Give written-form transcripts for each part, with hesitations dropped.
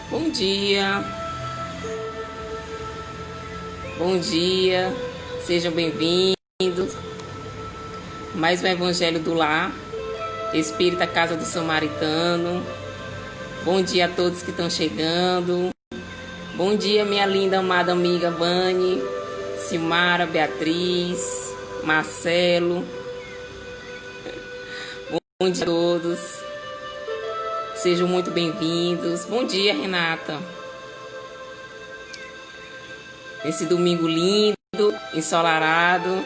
Bom dia, bom dia, sejam bem-vindos. Mais um Evangelho do Lar, Espírita Casa do Samaritano. Bom dia a todos que estão chegando. Bom dia, minha linda, amada amiga Vani, Silmara, Beatriz, Marcelo. Bom dia a todos. Sejam muito bem-vindos. Bom dia, Renata. Esse domingo lindo, ensolarado.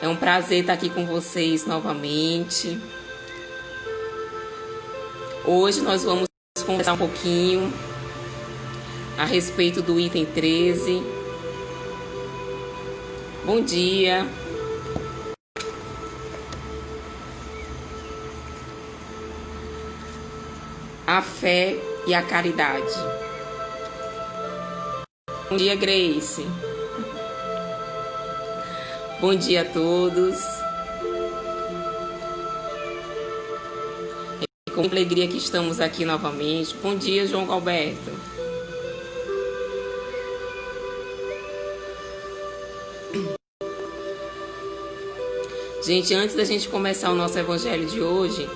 É um prazer estar aqui com vocês novamente. Hoje nós vamos conversar um pouquinho a respeito do item 13. Bom dia. A fé e a caridade. Bom dia, Grace. Bom dia a todos. É com alegria que estamos aqui novamente. Bom dia, João Galberto. Gente, antes da gente começar o nosso evangelho de hoje,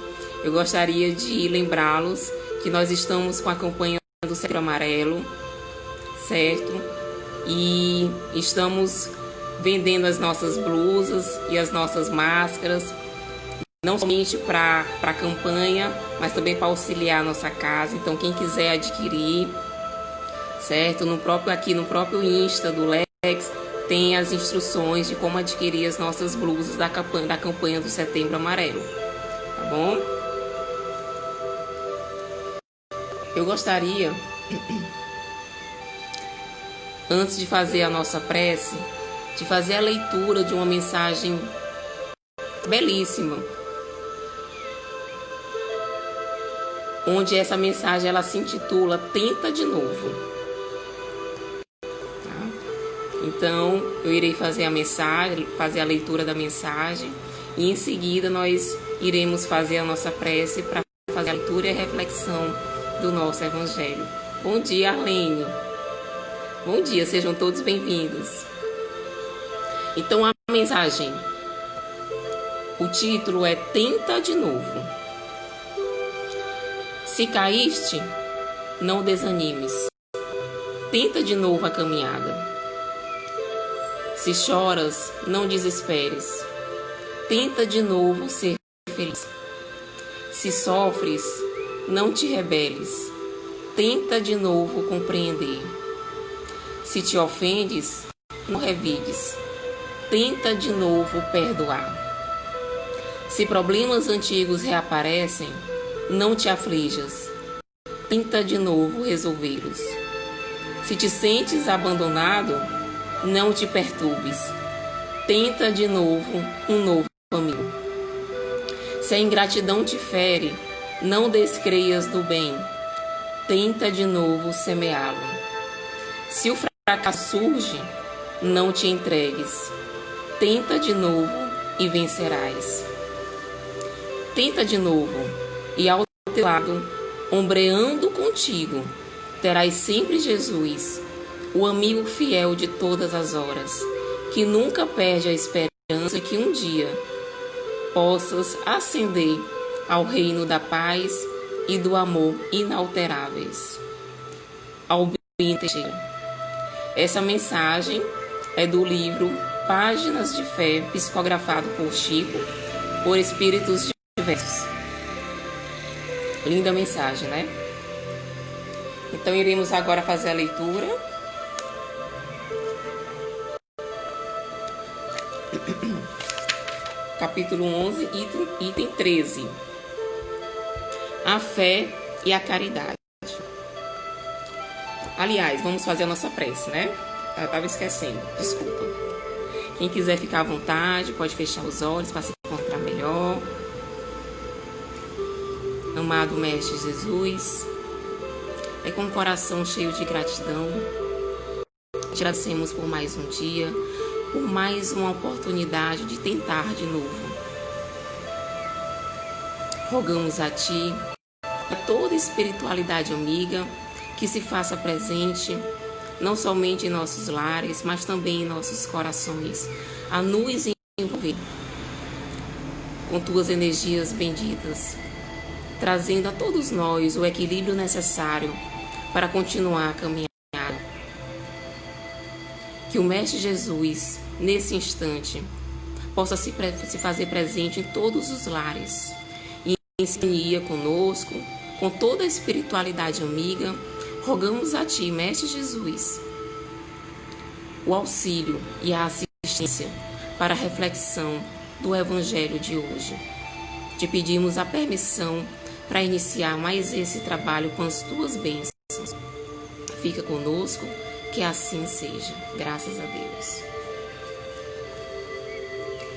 eu gostaria de lembrá-los que nós estamos com a campanha do Setembro Amarelo, certo? E estamos vendendo as nossas blusas e as nossas máscaras, não somente para a campanha, mas também para auxiliar a nossa casa. Então, quem quiser adquirir, certo? Aqui no próprio Insta do Lex, tem as instruções de como adquirir as nossas blusas da campanha do Setembro Amarelo, tá bom? Eu gostaria, antes de fazer a nossa prece, de fazer a leitura de uma mensagem belíssima, onde essa mensagem ela se intitula Tenta de Novo. Tá? Então, eu irei fazer a leitura da mensagem, e em seguida nós iremos fazer a nossa prece para fazer a leitura e a reflexão do nosso evangelho. Bom dia, Arlene. Bom dia, sejam todos bem-vindos. Então, a mensagem, o título é Tenta de Novo. Se caíste, não desanimes. Tenta de novo a caminhada. Se choras, não desesperes. Tenta de novo ser feliz. Se sofres, não te rebeles. Tenta de novo compreender. Se te ofendes, não revides. Tenta de novo perdoar. Se problemas antigos reaparecem, não te aflijas. Tenta de novo resolvê-los. Se te sentes abandonado, não te perturbes. Tenta de novo um novo caminho. Se a ingratidão te fere, não descreias do bem. Tenta de novo semeá-lo. Se o fracasso surge, não te entregues. Tenta de novo e vencerás. Tenta de novo e ao teu lado, ombreando contigo, terás sempre Jesus, o amigo fiel de todas as horas, que nunca perde a esperança de que um dia possas ascender ao reino da paz e do amor inalteráveis. Albino Teixeira. Essa mensagem é do livro Páginas de Fé, psicografado por Chico, por espíritos diversos. Linda mensagem, né? Então, iremos agora fazer a leitura. Capítulo 11, item 13. A fé e a caridade. Aliás, vamos fazer a nossa prece, né? Eu estava esquecendo, desculpa. Quem quiser ficar à vontade, pode fechar os olhos para se encontrar melhor. Amado Mestre Jesus, é com o coração cheio de gratidão, te agradecemos por mais um dia, por mais uma oportunidade de tentar de novo. Rogamos a Ti toda espiritualidade amiga que se faça presente, não somente em nossos lares, mas também em nossos corações, a nos envolver com tuas energias benditas, trazendo a todos nós o equilíbrio necessário para continuar a caminhar. Que o Mestre Jesus, nesse instante, possa se fazer presente em todos os lares e em sintonia conosco, com toda a espiritualidade amiga. Rogamos a Ti, Mestre Jesus, o auxílio e a assistência para a reflexão do Evangelho de hoje. Te pedimos a permissão para iniciar mais esse trabalho com as Tuas bênçãos. Fica conosco, que assim seja. Graças a Deus.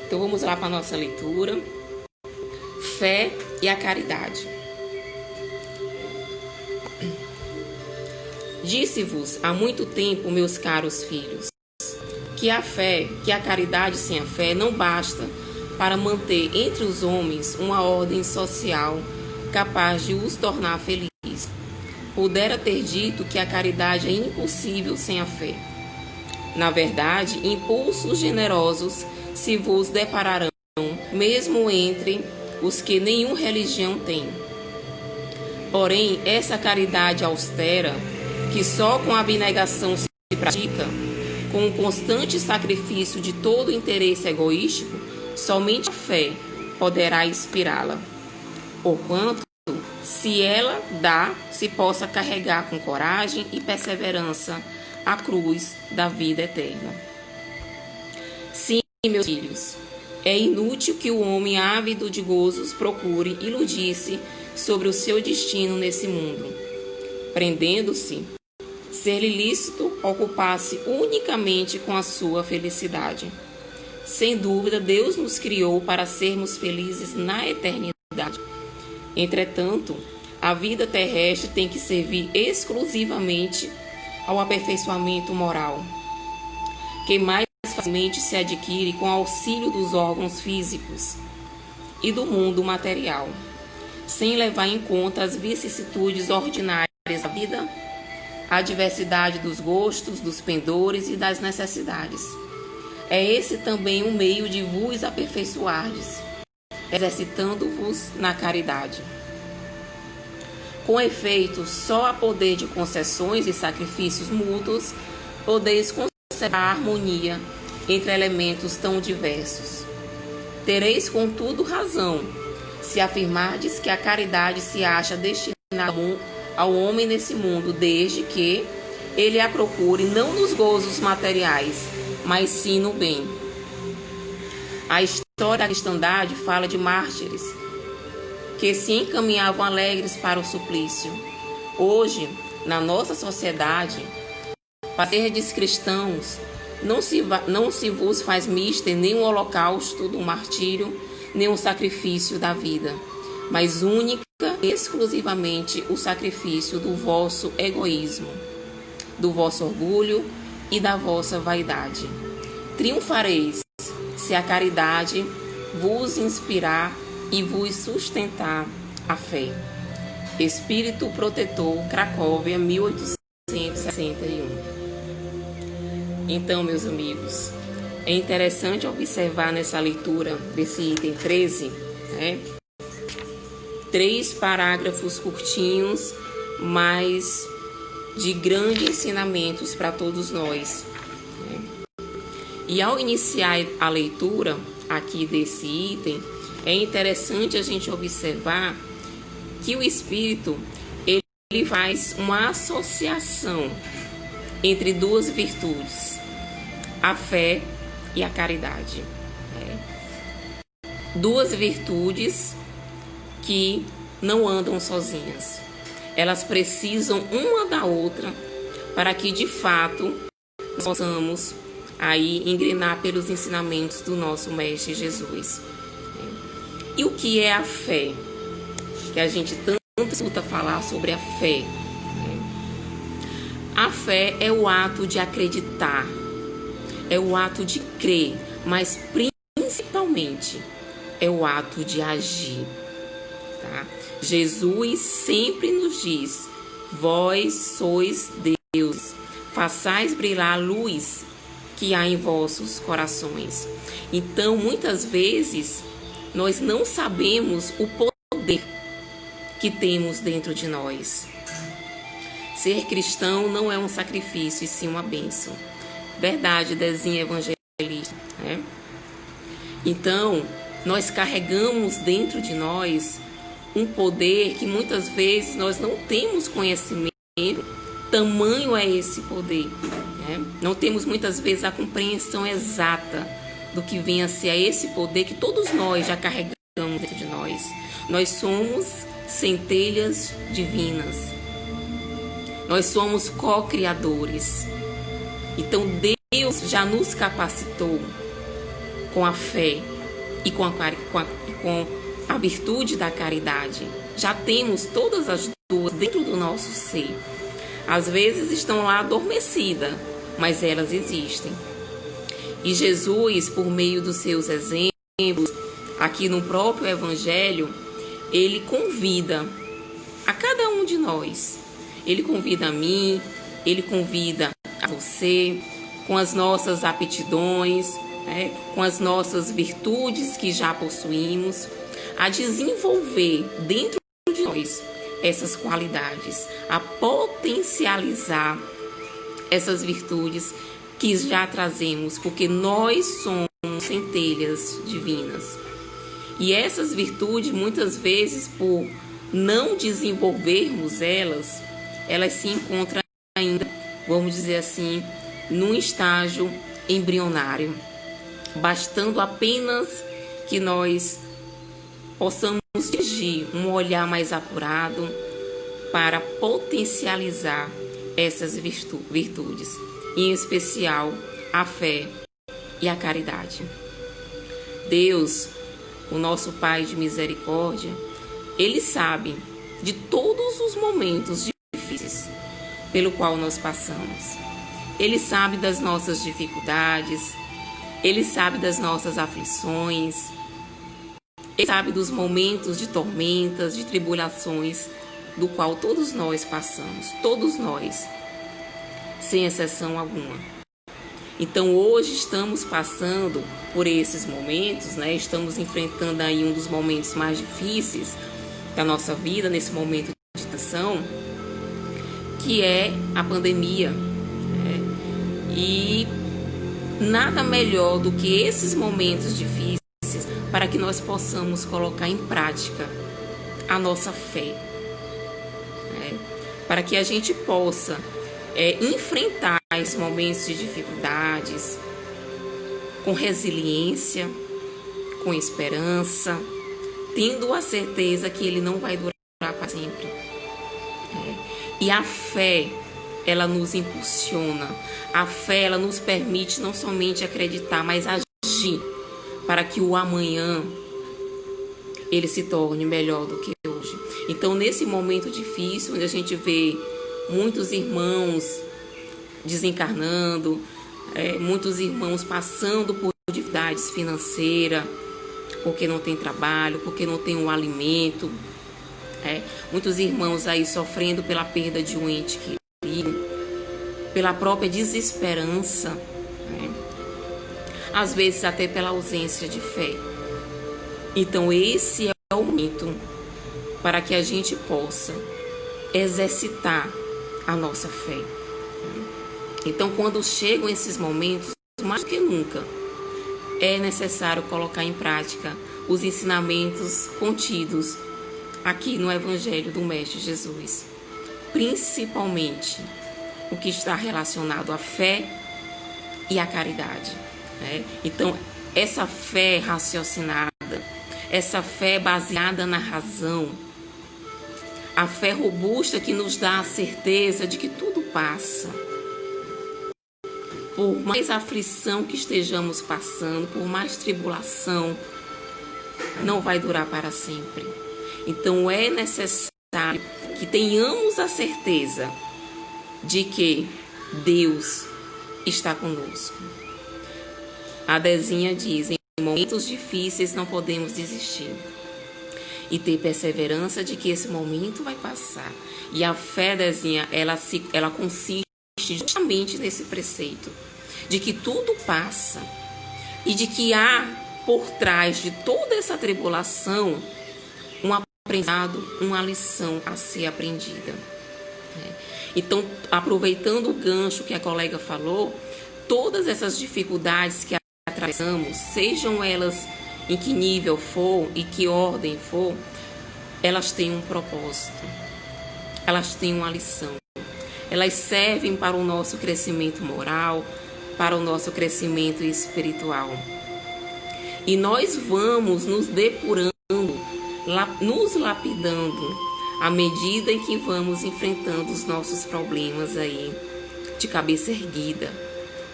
Então vamos lá para a nossa leitura. Fé e a caridade. Disse-vos há muito tempo, meus caros filhos, que a fé, que a caridade sem a fé não basta para manter entre os homens uma ordem social capaz de os tornar felizes. Pudera ter dito que a caridade é impossível sem a fé. Na verdade, impulsos generosos se vos depararão, mesmo entre os que nenhuma religião tem. Porém, essa caridade austera, que só com a abnegação se pratica, com o constante sacrifício de todo interesse egoístico, somente a fé poderá inspirá-la. Porquanto, se ela dá, se possa carregar com coragem e perseverança a cruz da vida eterna. Sim, meus filhos, é inútil que o homem ávido de gozos procure iludir-se sobre o seu destino nesse mundo, prendendo-se, ser-lhe lícito ocupar-se unicamente com a sua felicidade. Sem dúvida, Deus nos criou para sermos felizes na eternidade. Entretanto, a vida terrestre tem que servir exclusivamente ao aperfeiçoamento moral, que mais facilmente se adquire com auxílio dos órgãos físicos e do mundo material, sem levar em conta as vicissitudes ordinárias da vida, a diversidade dos gostos, dos pendores e das necessidades. É esse também um meio de vos aperfeiçoardes, exercitando-vos na caridade. Com efeito, só a poder de concessões e sacrifícios mútuos podeis conservar a harmonia entre elementos tão diversos. Tereis, contudo, razão, se afirmardes que a caridade se acha destinada ao homem nesse mundo, desde que ele a procure não nos gozos materiais, mas sim no bem. A história da cristandade fala de mártires que se encaminhavam alegres para o suplício. Hoje, na nossa sociedade, para serdes cristãos, não se vos faz mister nem o holocausto do martírio, nem o sacrifício da vida, mas única e exclusivamente o sacrifício do vosso egoísmo, do vosso orgulho e da vossa vaidade. Triunfareis se a caridade vos inspirar e vos sustentar a fé. Espírito Protetor, Cracóvia, 1861. Então, meus amigos, é interessante observar nessa leitura desse item 13, né? 3 parágrafos curtinhos, mas de grandes ensinamentos para todos nós. E ao iniciar a leitura aqui desse item, é interessante a gente observar que o Espírito ele faz uma associação entre 2 virtudes, a fé e a caridade. 2 virtudes que não andam sozinhas. Elas precisam uma da outra para que, de fato, nós possamos aí engrenar pelos ensinamentos do nosso Mestre Jesus. E o que é a fé? Que a gente tanto escuta falar sobre a fé. A fé é o ato de acreditar, é o ato de crer, mas principalmente é o ato de agir. tá? Jesus sempre nos diz: vós sois Deus, façais brilhar a luz que há em vossos corações. Então, muitas vezes, nós não sabemos o poder que temos dentro de nós. Ser cristão não é um sacrifício, e sim uma bênção. Verdade, Dezinha evangelista, né? Então, nós carregamos dentro de nós um poder que muitas vezes nós não temos conhecimento, tamanho é esse poder, né? Não temos muitas vezes a compreensão exata do que vem a ser esse poder que todos nós já carregamos dentro de nós. Nós somos centelhas divinas. Nós somos co-criadores. Então Deus já nos capacitou com a fé e com a virtude da caridade. Já temos todas as duas dentro do nosso ser. Às vezes estão lá adormecidas, mas elas existem. E Jesus, por meio dos seus exemplos, aqui no próprio Evangelho, ele convida a cada um de nós. Ele convida a mim, ele convida a você, com as nossas aptidões, né, com as nossas virtudes que já possuímos, a desenvolver dentro de nós essas qualidades, a potencializar essas virtudes que já trazemos, porque nós somos centelhas divinas. E essas virtudes, muitas vezes, por não desenvolvermos elas se encontram ainda, vamos dizer assim, num estágio embrionário, bastando apenas que nós possamos dirigir um olhar mais apurado para potencializar essas virtudes, em especial a fé e a caridade. Deus, o nosso Pai de misericórdia, Ele sabe de todos os momentos difíceis pelo qual nós passamos. Ele sabe das nossas dificuldades, Ele sabe das nossas aflições, Ele sabe dos momentos de tormentas, de tribulações, do qual todos nós passamos, todos nós, sem exceção alguma. Então hoje estamos passando por esses momentos, né? Estamos enfrentando aí um dos momentos mais difíceis da nossa vida, nesse momento de tensão, que é a pandemia, né? E nada melhor do que esses momentos difíceis para que nós possamos colocar em prática a nossa fé, né? Para que a gente possa enfrentar esses momentos de dificuldades com resiliência, com esperança, tendo a certeza que ele não vai durar para sempre. E a fé, ela nos impulsiona. A fé, ela nos permite não somente acreditar, mas agir para que o amanhã ele se torne melhor do que hoje. Então, nesse momento difícil, onde a gente vê muitos irmãos desencarnando, muitos irmãos passando por dificuldades financeiras, porque não tem trabalho, porque não tem um alimento, muitos irmãos aí sofrendo pela perda de um ente querido, pela própria desesperança, às vezes até pela ausência de fé. Então esse é o momento para que a gente possa exercitar a nossa fé. Então, quando chegam esses momentos, mais do que nunca, é necessário colocar em prática os ensinamentos contidos aqui no Evangelho do Mestre Jesus, principalmente o que está relacionado à fé e à caridade, né? Então, essa fé raciocinada, essa fé baseada na razão, a fé robusta que nos dá a certeza de que tudo passa. Por mais aflição que estejamos passando, por mais tribulação, não vai durar para sempre. Então é necessário que tenhamos a certeza de que Deus está conosco. A Dezinha diz: em momentos difíceis não podemos desistir. e ter perseverança de que esse momento vai passar. E a fé, Dezinha, ela consiste justamente nesse preceito, de que tudo passa e de que há por trás de toda essa tribulação um aprendizado, uma lição a ser aprendida. Então, aproveitando o gancho que a colega falou, todas essas dificuldades que atravessamos, sejam elas em que nível for e que ordem for, elas têm um propósito, elas têm uma lição. Elas servem para o nosso crescimento moral, para o nosso crescimento espiritual. E nós vamos nos depurando, nos lapidando, à medida em que vamos enfrentando os nossos problemas aí, de cabeça erguida,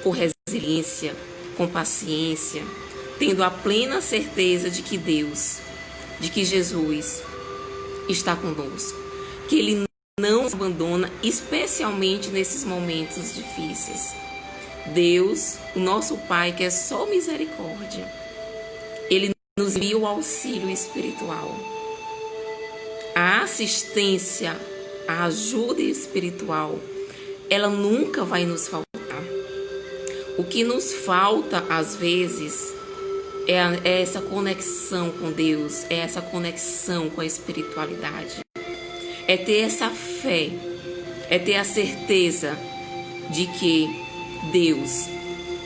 com resiliência, com paciência, tendo a plena certeza de que Deus, de que Jesus está conosco, que Ele não nos abandona, especialmente nesses momentos difíceis. Deus, o nosso Pai, que é só misericórdia, Ele nos envia o auxílio espiritual. A assistência, a ajuda espiritual, ela nunca vai nos faltar. O que nos falta, às vezes, é essa conexão com Deus, é essa conexão com a espiritualidade. É ter essa fé, é ter a certeza de que Deus,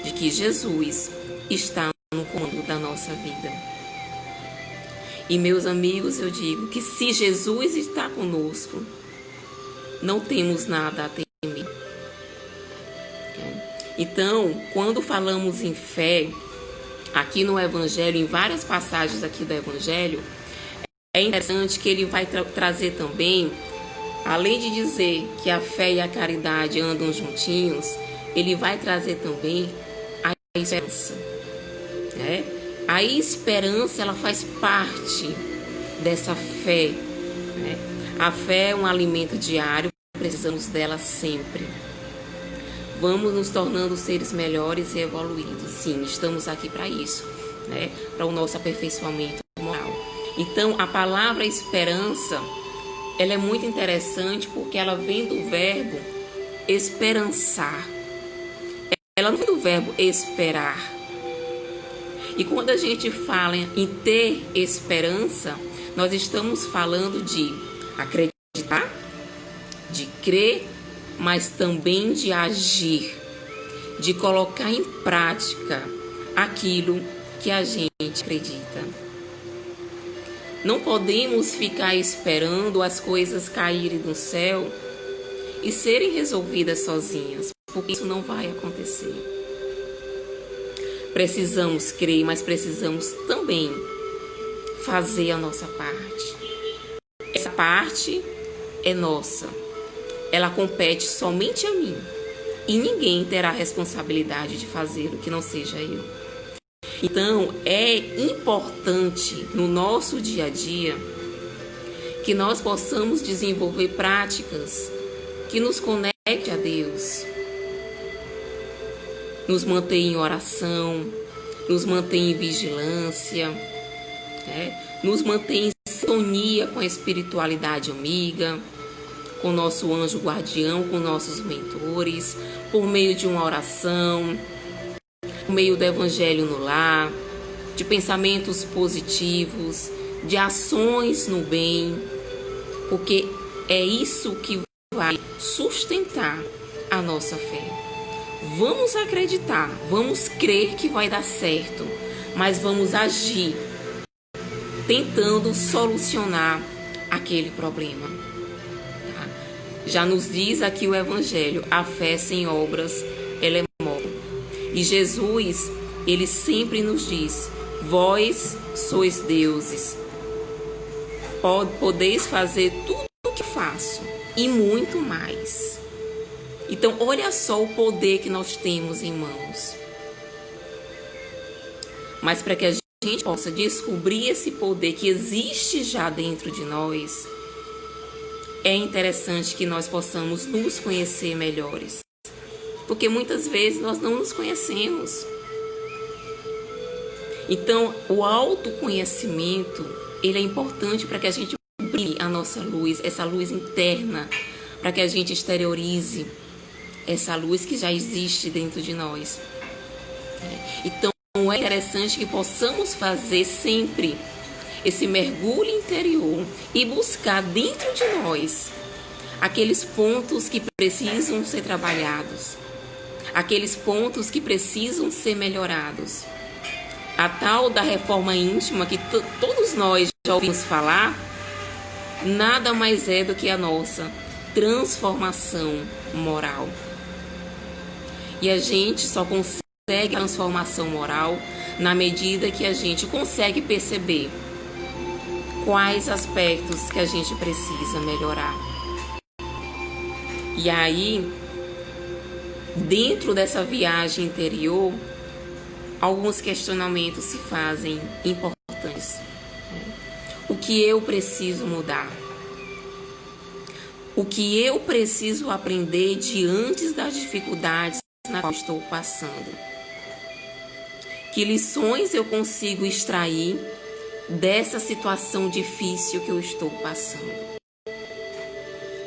de que Jesus está no comando da nossa vida. E, meus amigos, eu digo que se Jesus está conosco, não temos nada a temer. Então, quando falamos em fé, aqui no Evangelho, em várias passagens aqui do Evangelho, é interessante que ele vai trazer também, além de dizer que a fé e a caridade andam juntinhos, ele vai trazer também a esperança, né? A esperança, ela faz parte dessa fé, né? A fé é um alimento diário, precisamos dela sempre. Vamos nos tornando seres melhores e evoluídos. Sim, estamos aqui para isso, né? Para o nosso aperfeiçoamento moral. Então, a palavra esperança, ela é muito interessante porque ela vem do verbo esperançar. Ela não vem do verbo esperar. E quando a gente fala em ter esperança, nós estamos falando de acreditar, de crer, mas também de agir, de colocar em prática aquilo que a gente acredita. Não podemos ficar esperando as coisas caírem do céu e serem resolvidas sozinhas, porque isso não vai acontecer. Precisamos crer, mas precisamos também fazer a nossa parte. Essa parte é nossa. Ela compete somente a mim. E ninguém terá a responsabilidade de fazê-lo que não seja eu. Então, é importante no nosso dia a dia que nós possamos desenvolver práticas que nos conectem a Deus, nos mantém em oração, nos mantém em vigilância, né? Nos mantém em sintonia com a espiritualidade amiga, com o nosso anjo guardião, com nossos mentores, por meio de uma oração, por meio do evangelho no lar, de pensamentos positivos, de ações no bem, porque é isso que vai sustentar a nossa fé. Vamos acreditar, vamos crer que vai dar certo, mas vamos agir tentando solucionar aquele problema. Tá? Já nos diz aqui o Evangelho, a fé sem obras, ela é morta. E Jesus, ele sempre nos diz, vós sois deuses, podeis fazer tudo o que faço e muito mais. Então, olha só o poder que nós temos em mãos. Mas para que a gente possa descobrir esse poder que existe já dentro de nós, é interessante que nós possamos nos conhecer melhores. Porque muitas vezes nós não nos conhecemos. Então, o autoconhecimento, ele é importante para que a gente brilhe a nossa luz, essa luz interna, para que a gente exteriorize essa luz que já existe dentro de nós. Então, é interessante que possamos fazer sempre esse mergulho interior e buscar dentro de nós aqueles pontos que precisam ser trabalhados, aqueles pontos que precisam ser melhorados. A tal da reforma íntima que todos nós já ouvimos falar, nada mais é do que a nossa transformação moral. E a gente só consegue a transformação moral na medida que a gente consegue perceber quais aspectos que a gente precisa melhorar. E aí, dentro dessa viagem interior, alguns questionamentos se fazem importantes. O que eu preciso mudar? O que eu preciso aprender diante das dificuldades na qual estou passando? Que lições eu consigo extrair dessa situação difícil que eu estou passando?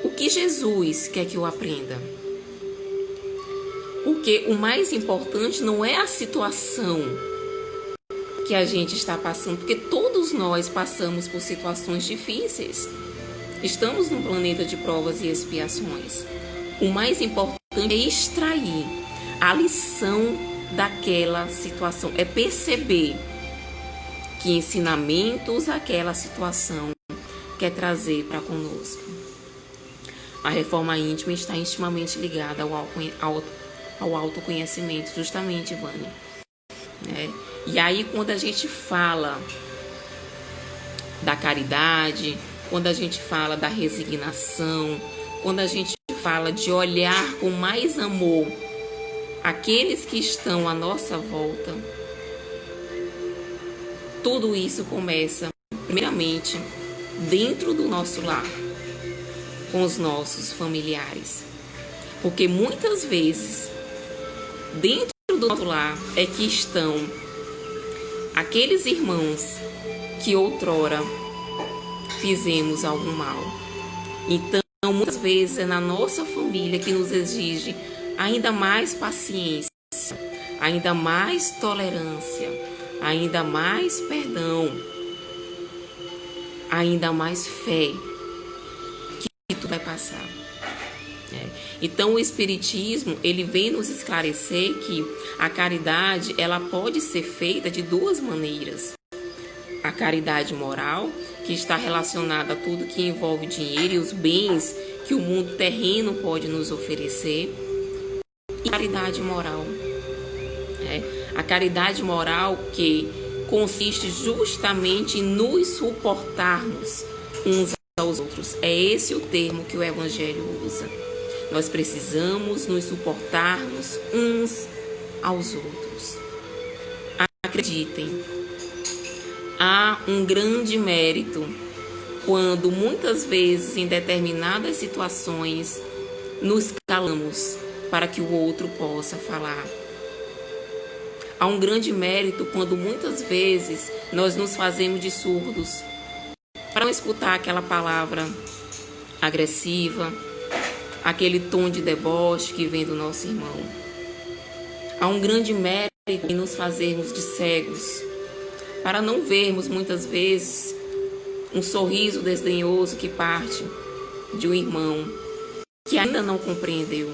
O que Jesus quer que eu aprenda? Porque o mais importante não é a situação que a gente está passando, porque todos nós passamos por situações difíceis. Estamos num planeta de provas e expiações. O mais importante é extrair a lição daquela situação, é perceber que ensinamentos aquela situação quer trazer para conosco. A reforma íntima está intimamente ligada ao autoconhecimento, justamente, Vânia. E aí, quando a gente fala da caridade, quando a gente fala da resignação, quando a gente fala de olhar com mais amor aqueles que estão à nossa volta, tudo isso começa, primeiramente, dentro do nosso lar, com os nossos familiares. Porque muitas vezes, dentro do nosso lar, é que estão aqueles irmãos que outrora fizemos algum mal. Então, muitas vezes é na nossa família que nos exige ainda mais paciência, ainda mais tolerância, ainda mais perdão, ainda mais fé, que tu vai passar. Então o Espiritismo, ele vem nos esclarecer que a caridade, ela pode ser feita de duas maneiras. A caridade moral, que está relacionada a tudo que envolve dinheiro e os bens que o mundo terreno pode nos oferecer. E a caridade moral. A caridade moral que consiste justamente em nos suportarmos uns aos outros. É esse o termo que o Evangelho usa. Nós precisamos nos suportarmos uns aos outros. Acreditem, há um grande mérito quando muitas vezes em determinadas situações nos calamos para que o outro possa falar. Há um grande mérito quando muitas vezes nós nos fazemos de surdos para não escutar aquela palavra agressiva, aquele tom de deboche que vem do nosso irmão. Há um grande mérito em nos fazermos de cegos, para não vermos muitas vezes um sorriso desdenhoso que parte de um irmão que ainda não compreendeu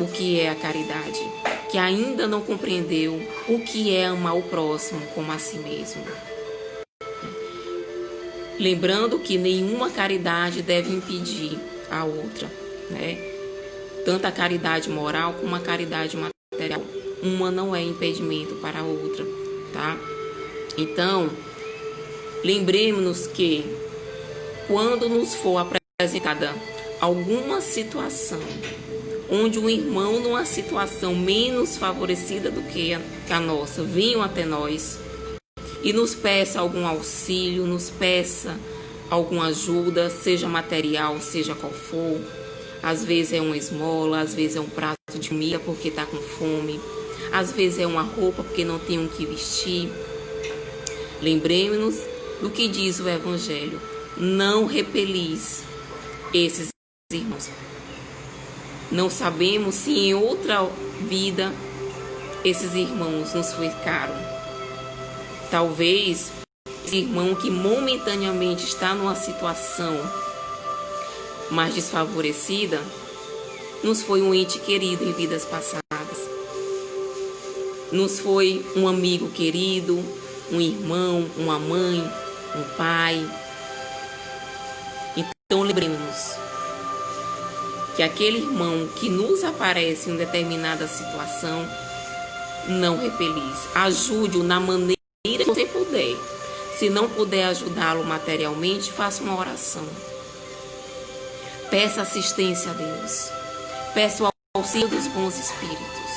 o que é a caridade, que ainda não compreendeu o que é amar o próximo como a si mesmo. Lembrando que nenhuma caridade deve impedir a outra. Tanto a caridade moral como a caridade material. Uma não é impedimento para a outra, tá? Então, lembremos-nos que quando nos for apresentada alguma situação onde um irmão numa situação menos favorecida do que a nossa venham até nós e nos peça algum auxílio, nos peça alguma ajuda, seja material, seja qual for. Às vezes é uma esmola, às vezes é um prato de comida porque está com fome, às vezes é uma roupa porque não tem o que vestir. Lembremos-nos do que diz o Evangelho. Não repelis esses irmãos. Não sabemos se em outra vida esses irmãos nos foi caro. Talvez esse irmão que momentaneamente está numa situação mais desfavorecida nos foi um ente querido em vidas passadas. Nos foi um amigo querido, um irmão, uma mãe, um pai. Então lembremos que aquele irmão que nos aparece em determinada situação, não repelis. Ajude-o na maneira que você puder. Se não puder ajudá-lo materialmente, faça uma oração. Peça assistência a Deus. Peça o auxílio dos bons espíritos.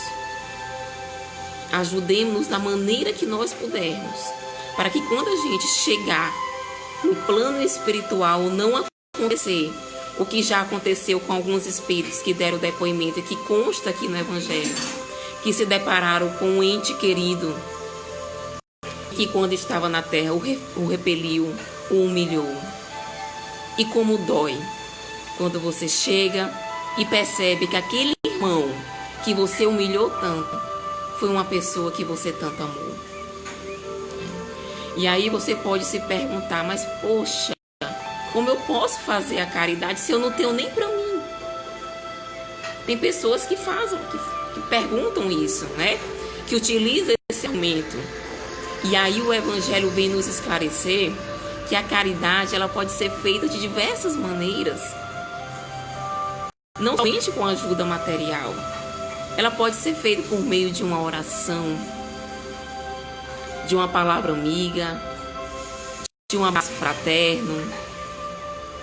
Ajudemos-nos da maneira que nós pudermos, para que quando a gente chegar no plano espiritual, não acontecer o que já aconteceu com alguns espíritos que deram depoimento e que consta aqui no Evangelho, que se depararam com um ente querido que quando estava na terra o repeliu, o humilhou. E como dói quando você chega e percebe que aquele irmão que você humilhou tanto foi uma pessoa que você tanto amou. E aí você pode se perguntar, mas poxa, como eu posso fazer a caridade se eu não tenho nem para mim? Tem pessoas que que perguntam isso, né? Que utilizam esse argumento. E aí o Evangelho vem nos esclarecer que a caridade ela pode ser feita de diversas maneiras. Não somente com ajuda material. Ela pode ser feita por meio de uma oração, de uma palavra amiga, de um abraço fraterno,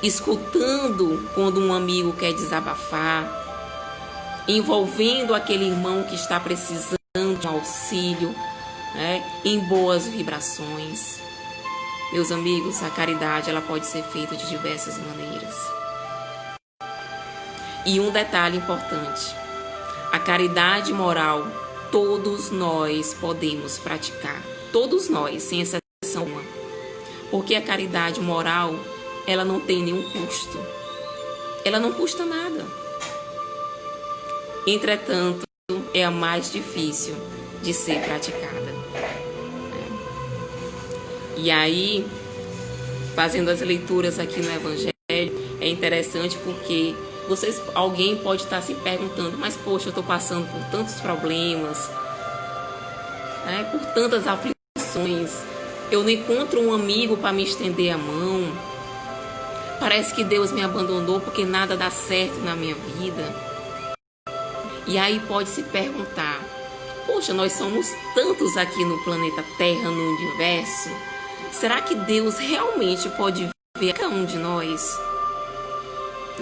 escutando quando um amigo quer desabafar, envolvendo aquele irmão que está precisando de um auxílio, né, em boas vibrações. Meus amigos, a caridade ela pode ser feita de diversas maneiras. E um detalhe importante: a caridade moral todos nós podemos praticar, todos nós, sem exceção uma, porque a caridade moral ela não tem nenhum custo, ela não custa nada. Entretanto, é a mais difícil de ser praticada. E aí, fazendo as leituras aqui no Evangelho, é interessante porque alguém pode estar se perguntando, mas poxa, eu estou passando por tantos problemas, né, por tantas aflições, eu não encontro um amigo para me estender a mão, parece que Deus me abandonou porque nada dá certo na minha vida. E aí pode se perguntar, poxa, nós somos tantos aqui no planeta Terra, no universo, será que Deus realmente pode ver cada um de nós?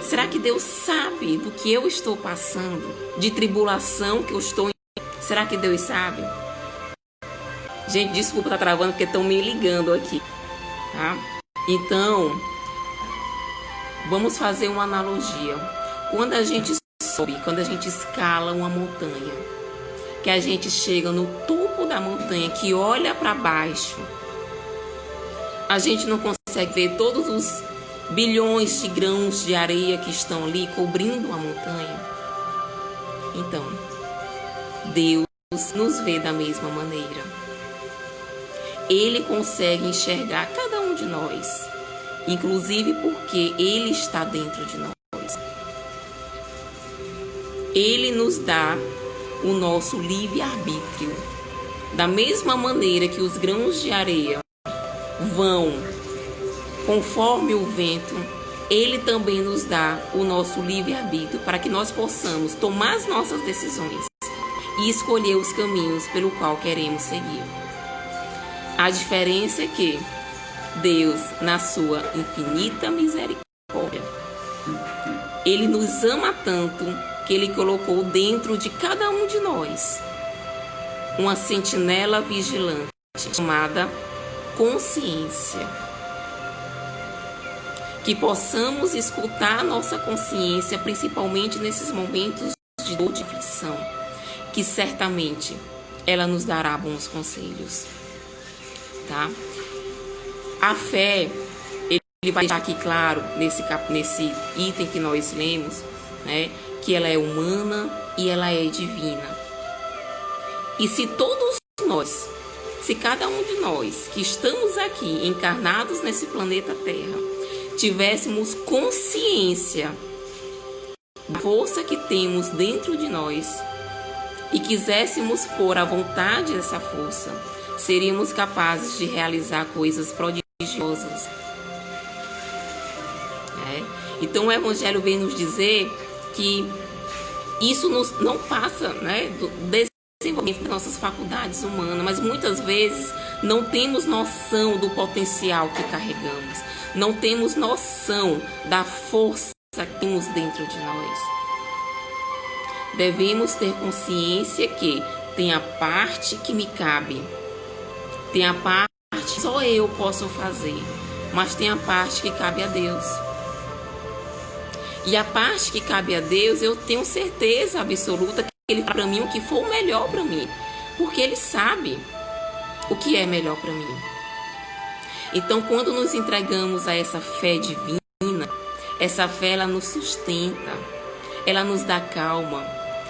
Será que Deus sabe do que eu estou passando, de tribulação que eu estou em? Será que Deus sabe? Gente, desculpa estar travando porque estão me ligando aqui, tá? Então, vamos fazer uma analogia. Quando a gente sobe, quando a gente escala uma montanha, que a gente chega no topo da montanha, que olha para baixo, a gente não consegue ver todos os bilhões de grãos de areia que estão ali cobrindo a montanha. Então, Deus nos vê da mesma maneira. Ele consegue enxergar cada um de nós, inclusive porque Ele está dentro de nós. Ele nos dá o nosso livre-arbítrio. Da mesma maneira que os grãos de areia vão conforme o vento, Ele também nos dá o nosso livre-arbítrio para que nós possamos tomar as nossas decisões e escolher os caminhos pelo qual queremos seguir. A diferença é que Deus, na sua infinita misericórdia, Ele nos ama tanto que Ele colocou dentro de cada um de nós uma sentinela vigilante chamada consciência. Que possamos escutar a nossa consciência, principalmente nesses momentos de dor, de aflição, que certamente ela nos dará bons conselhos, tá? A fé, ele vai deixar aqui claro, nesse item que nós lemos, né, que ela é humana e ela é divina. E se todos nós, se cada um de nós que estamos aqui encarnados nesse planeta Terra, tivéssemos consciência da força que temos dentro de nós e quiséssemos pôr à vontade essa força, seríamos capazes de realizar coisas prodigiosas. Então o Evangelho vem nos dizer que isso não passa, né, do desenvolvimento das nossas faculdades humanas, mas muitas vezes não temos noção do potencial que carregamos, não temos noção da força que temos dentro de nós. Devemos ter consciência que tem a parte que me cabe, tem a parte que só eu posso fazer, mas tem a parte que cabe a Deus. E a parte que cabe a Deus, eu tenho certeza absoluta que Ele fala para mim o que for o melhor para mim, porque Ele sabe o que é melhor para mim. Então, quando nos entregamos a essa fé divina, essa fé ela nos sustenta, ela nos dá calma,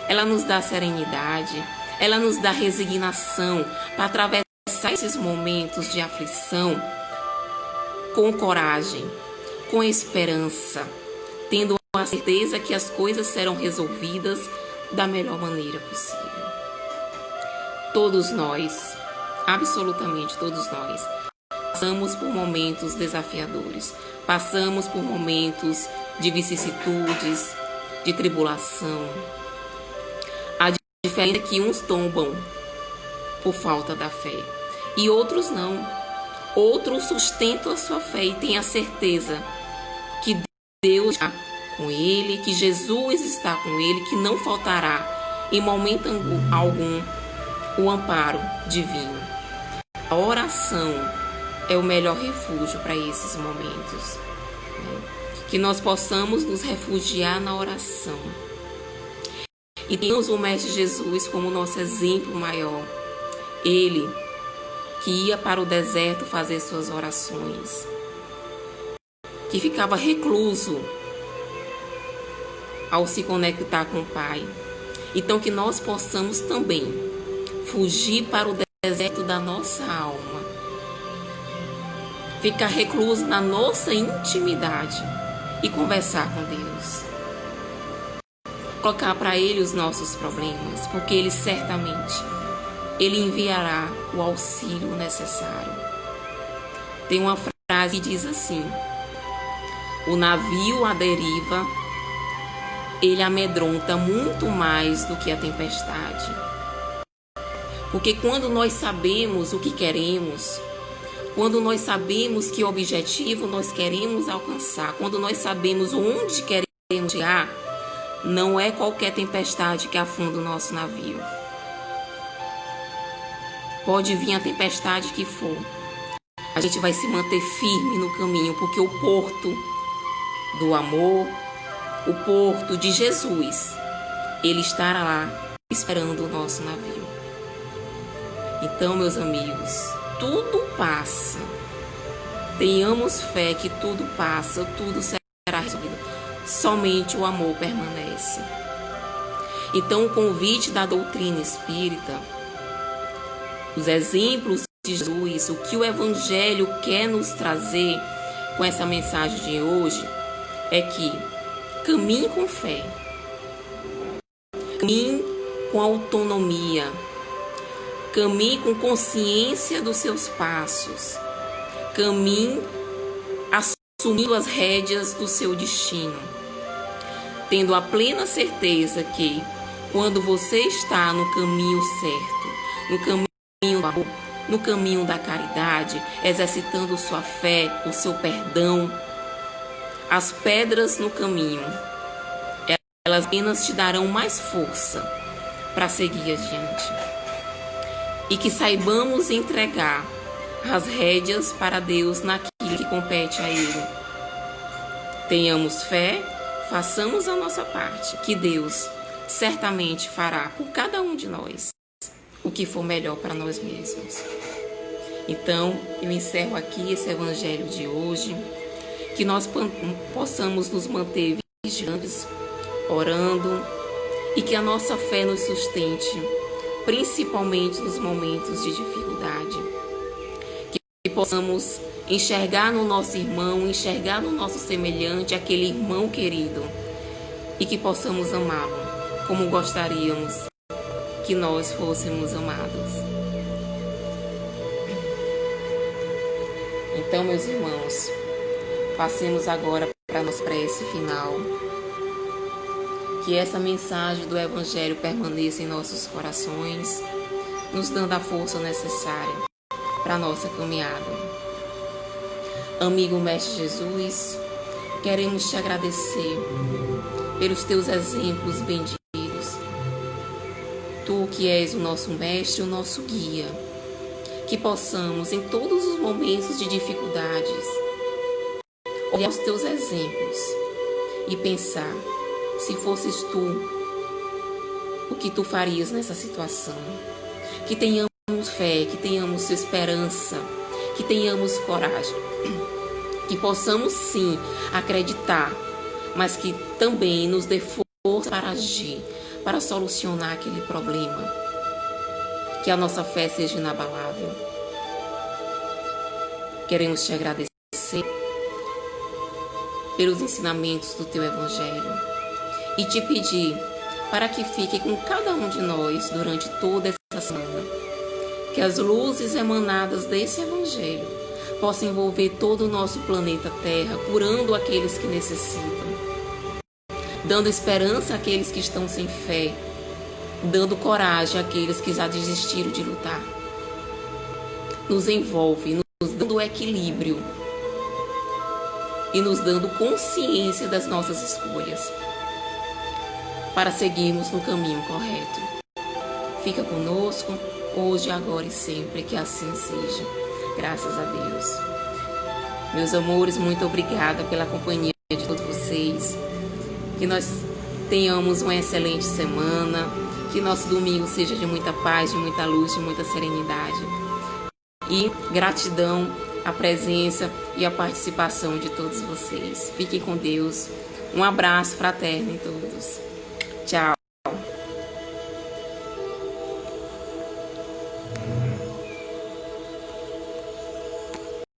ela nos dá serenidade, ela nos dá resignação para atravessar esses momentos de aflição com coragem, com esperança, tendo a certeza que as coisas serão resolvidas da melhor maneira possível. Todos nós, absolutamente todos nós, passamos por momentos desafiadores, passamos por momentos de vicissitudes, de tribulação. A diferença é que uns tombam por falta da fé e outros não. Outros sustentam a sua fé e têm a certeza que Deus está com ele, que Jesus está com ele, que não faltará em momento algum o amparo divino. A oração é o melhor refúgio para esses momentos. Que nós possamos nos refugiar na oração. E temos o Mestre Jesus como nosso exemplo maior. Ele que ia para o deserto fazer suas orações, que ficava recluso ao se conectar com o Pai. Então que nós possamos também fugir para o deserto da nossa alma, ficar recluso na nossa intimidade e conversar com Deus, colocar para Ele os nossos problemas, porque Ele certamente Ele enviará o auxílio necessário. Tem uma frase que diz assim: o navio à deriva, ele amedronta muito mais do que a tempestade. Porque quando nós sabemos o que queremos, quando nós sabemos que objetivo nós queremos alcançar, quando nós sabemos onde queremos chegar, não é qualquer tempestade que afunda o nosso navio. Pode vir a tempestade que for, a gente vai se manter firme no caminho, porque o porto do amor, o porto de Jesus, Ele estará lá esperando o nosso navio. Então, meus amigos, tudo passa. Tenhamos fé que tudo passa, tudo será resolvido. Somente o amor permanece. Então, o convite da doutrina espírita, os exemplos de Jesus, o que o Evangelho quer nos trazer com essa mensagem de hoje, é que caminhe com fé, caminhe com autonomia, caminhe com consciência dos seus passos, caminhe assumindo as rédeas do seu destino, tendo a plena certeza que quando você está no caminho certo, no caminho do amor, no caminho da caridade, exercitando sua fé, o seu perdão, as pedras no caminho, elas apenas te darão mais força para seguir adiante. E que saibamos entregar as rédeas para Deus naquilo que compete a Ele. Tenhamos fé, façamos a nossa parte, que Deus certamente fará por cada um de nós o que for melhor para nós mesmos. Então, eu encerro aqui esse evangelho de hoje, que nós possamos nos manter vigilantes, orando, e que a nossa fé nos sustente, principalmente nos momentos de dificuldade. Que possamos enxergar no nosso irmão, enxergar no nosso semelhante aquele irmão querido, e que possamos amá-lo como gostaríamos que nós fôssemos amados. Então, meus irmãos, passemos agora para a nossa prece final. Que essa mensagem do Evangelho permaneça em nossos corações, nos dando a força necessária para a nossa caminhada. Amigo Mestre Jesus, queremos te agradecer pelos teus exemplos benditos. Tu que és o nosso Mestre, o nosso guia, que possamos em todos os momentos de dificuldades olhar os teus exemplos e pensar: se fosses tu, o que tu farias nessa situação? Que tenhamos fé, que tenhamos esperança, que tenhamos coragem, que possamos sim acreditar, mas que também nos dê força para agir, para solucionar aquele problema. Que a nossa fé seja inabalável. Queremos te agradecer pelos ensinamentos do teu Evangelho e te pedir para que fique com cada um de nós durante toda essa semana. Que as luzes emanadas desse Evangelho possam envolver todo o nosso planeta Terra, curando aqueles que necessitam, dando esperança àqueles que estão sem fé, dando coragem àqueles que já desistiram de lutar. Nos envolve, nos dando equilíbrio e nos dando consciência das nossas escolhas, para seguirmos no caminho correto. Fica conosco, hoje, agora e sempre, que assim seja. Graças a Deus. Meus amores, muito obrigada pela companhia de todos vocês. Que nós tenhamos uma excelente semana, que nosso domingo seja de muita paz, de muita luz, de muita serenidade. E gratidão à presença e à participação de todos vocês. Fiquem com Deus. Um abraço fraterno em todos. Tchau.